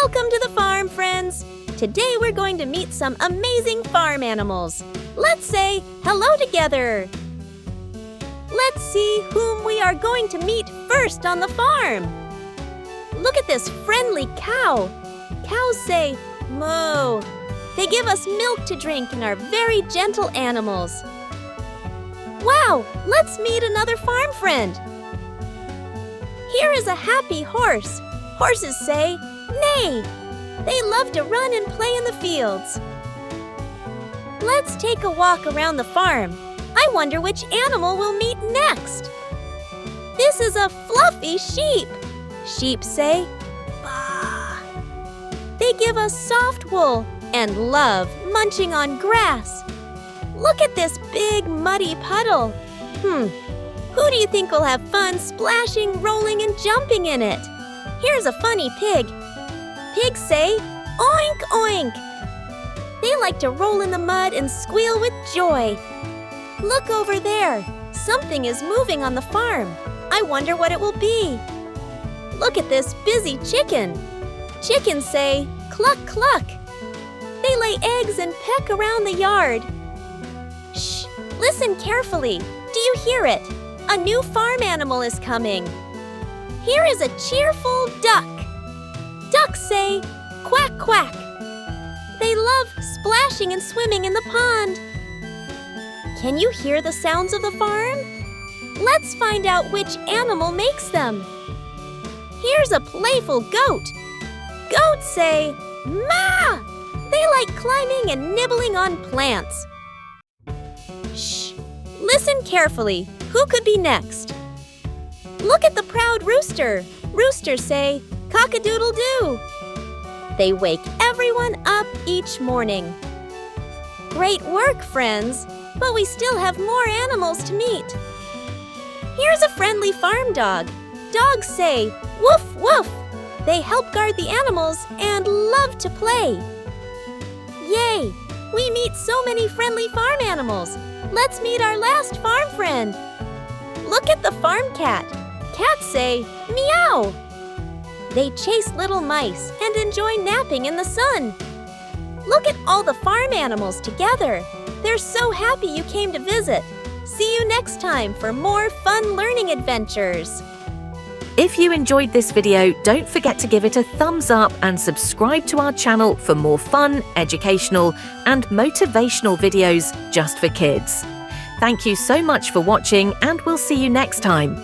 Welcome to the farm, friends! Today we're going to meet some amazing farm animals. Let's say hello together. Let's see whom we are going to meet first on the farm. Look at this friendly cow. Cows say, moo. They give us milk to drink and are very gentle animals. Wow, let's meet another farm friend. Here is a happy horse. Horses say, neigh. They love to run and play in the fields. Let's take a walk around the farm. I wonder which animal we'll meet next. This is a fluffy sheep. Sheep say, baa. They give us soft wool and love munching on grass. Look at this big muddy puddle. Who do you think will have fun splashing, rolling, and jumping in it? Here's a funny pig. Pigs say, oink, oink. They like to roll in the mud and squeal with joy. Look over there. Something is moving on the farm. I wonder what it will be. Look at this busy chicken. Chickens say, cluck, cluck. They lay eggs and peck around the yard. Shh, listen carefully. Do you hear it? A new farm animal is coming. Here is a cheerful duck. Ducks say, quack, quack. They love splashing and swimming in the pond. Can you hear the sounds of the farm? Let's find out which animal makes them. Here's a playful goat. Goats say, ma! They like climbing and nibbling on plants. Shh! Listen carefully. Who could be next? Look at the proud rooster. Roosters say, cock-a-doodle-doo. They wake everyone up each morning. Great work, friends, but we still have more animals to meet. Here's a friendly farm dog. Dogs say, woof, woof. They help guard the animals and love to play. Yay! We meet so many friendly farm animals. Let's meet our last farm friend. Look at the farm cat. Cats say, meow. They chase little mice and enjoy napping in the sun. Look at all the farm animals together. They're so happy you came to visit. See you next time for more fun learning adventures. If you enjoyed this video, don't forget to give it a thumbs up and subscribe to our channel for more fun, educational, and motivational videos just for kids. Thank you so much for watching, and we'll see you next time.